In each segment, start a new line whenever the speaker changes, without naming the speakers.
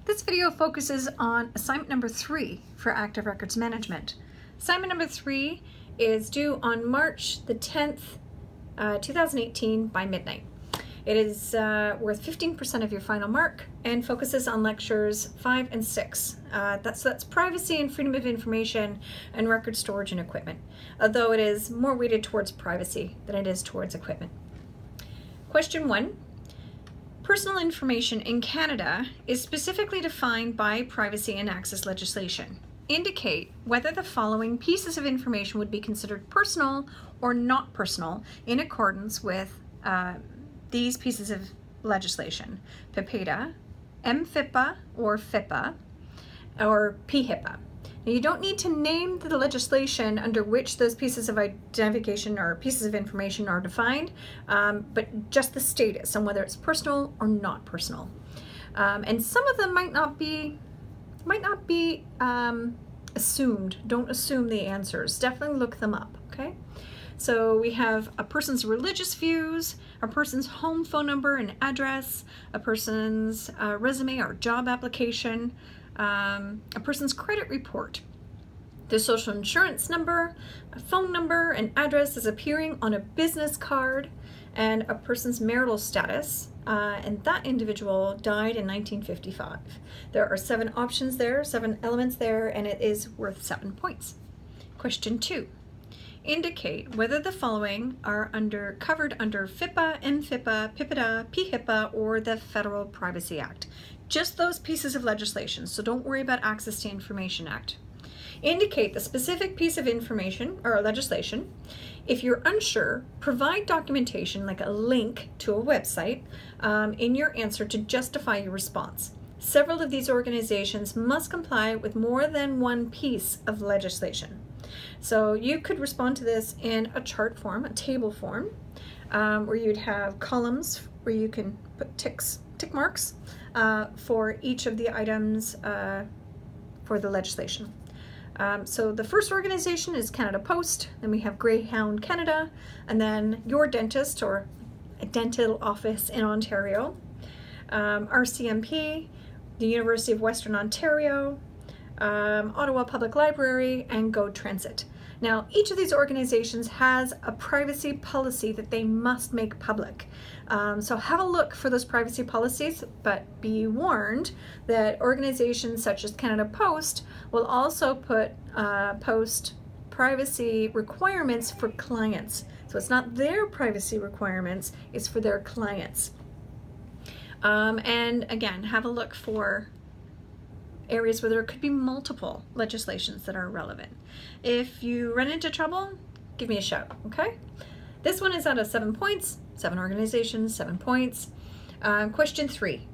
This video focuses on assignment number 3 for active records management. Assignment number 3 is due on March the 10th, 2018 by midnight. It is worth 15% of your final mark and focuses on lectures 5 and 6. That's privacy and freedom of information and record storage and equipment, although it is more weighted towards privacy than it is towards equipment. Question 1. Personal information in Canada is specifically defined by privacy and access legislation. Indicate whether the following pieces of information would be considered personal or not personal in accordance with these pieces of legislation: PIPEDA, MFIPA or FIPA, or PHIPA. Now, you don't need to name the legislation under which those pieces of identification or pieces of information are defined, but just the status on whether it's personal or not personal. And some of them might not be assumed. Don't assume the answers. Definitely look them up, okay? So we have a person's religious views, a person's home phone number and address, a person's resume or job application, a person's credit report, the social insurance number, a phone number and address is appearing on a business card, and a person's marital status, and that individual died in 1955. There are 7 options there, 7 elements there, and it is worth 7 points. Question 2. Indicate whether the following are covered under FIPA, MFIPA, PIPEDA, PHIPA, or the Federal Privacy Act. Just those pieces of legislation, so don't worry about Access to Information Act. Indicate the specific piece of information or legislation. If you're unsure, provide documentation like a link to a website in your answer to justify your response. Several of these organizations must comply with more than one piece of legislation. So you could respond to this in a chart form, a table form, where you'd have columns where you can put tick marks for each of the items for the legislation. So the first organization is Canada Post, then we have Greyhound Canada, and then your dentist or a dental office in Ontario, RCMP, the University of Western Ontario, Ottawa Public Library, and Go Transit. Now, each of these organizations has a privacy policy that they must make public. So have a look for those privacy policies, but be warned that organizations such as Canada Post will also post privacy requirements for clients. So it's not their privacy requirements, it's for their clients. And again, have a look for areas where there could be multiple legislations that are relevant. If you run into trouble, give me a shout, okay? This one is out of 7 points, 7 organizations, 7 points. Question 3,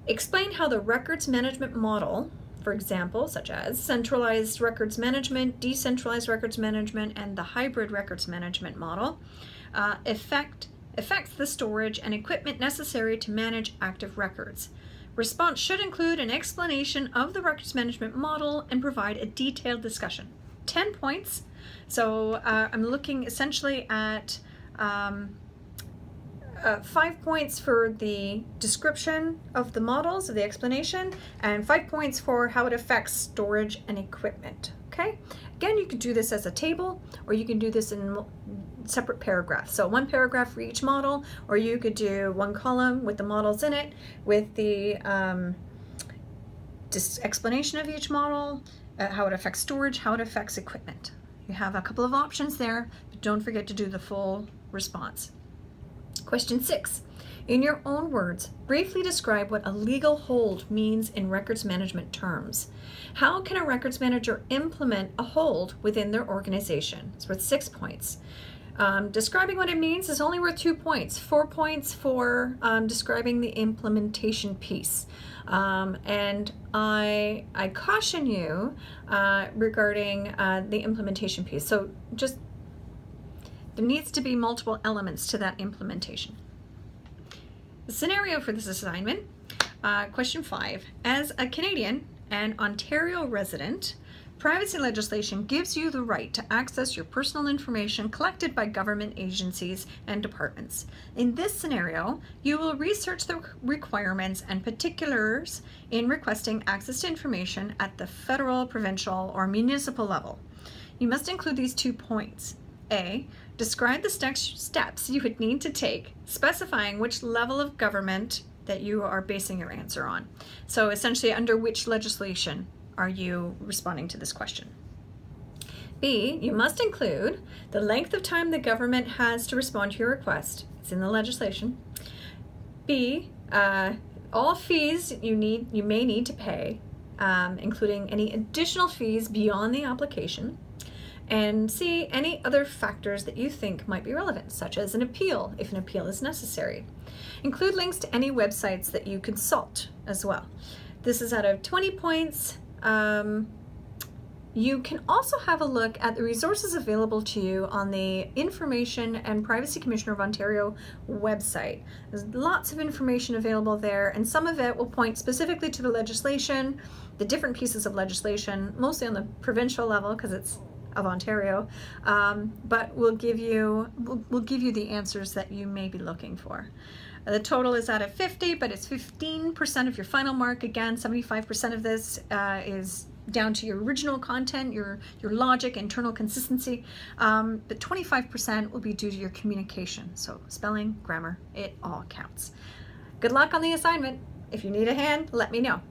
explain how the records management model, for example, such as centralized records management, decentralized records management, and the hybrid records management model, affects the storage and equipment necessary to manage active records. Response should include an explanation of the records management model and provide a detailed discussion. 10 points. So I'm looking essentially at 5 points for the description of the models, of the explanation, and 5 points for how it affects storage and equipment. Okay? Again, you could do this as a table, or you can do this in separate paragraphs. So 1 paragraph for each model, or you could do 1 column with the models in it, with the explanation of each model, how it affects storage, how it affects equipment. You have a couple of options there, but don't forget to do the full response. Question 6. In your own words, briefly describe what a legal hold means in records management terms. How can a records manager implement a hold within their organization? It's worth 6 points. Describing what it means is only worth 2 points. 4 points for describing the implementation piece. And I caution you regarding the implementation piece. So just there needs to be multiple elements to that implementation. The scenario for this assignment, question 5. As a Canadian and Ontario resident, Privacy legislation gives you the right to access your personal information collected by government agencies and departments. In this scenario, you will research the requirements and particulars in requesting access to information at the federal, provincial, or municipal level. You must include these 2 points. A, describe the steps you would need to take, specifying which level of government that you are basing your answer on. So essentially, under which legislation are you responding to this question? B, you must include the length of time the government has to respond to your request. It's in the legislation. B, all fees you may need to pay, including any additional fees beyond the application. And C, any other factors that you think might be relevant, such as an appeal, if an appeal is necessary. Include links to any websites that you consult as well. This is out of 20 points. You can also have a look at the resources available to you on the Information and Privacy Commissioner of Ontario website. There's lots of information available there, and some of it will point specifically to the legislation, the different pieces of legislation, mostly on the provincial level because it's of Ontario, but we'll give you the answers that you may be looking for. The total is out of 50, but it's 15% of your final mark. Again, 75% of this is down to your original content, your logic, internal consistency, but 25% will be due to your communication. So spelling, grammar, it all counts. Good luck on the assignment. If you need a hand, let me know.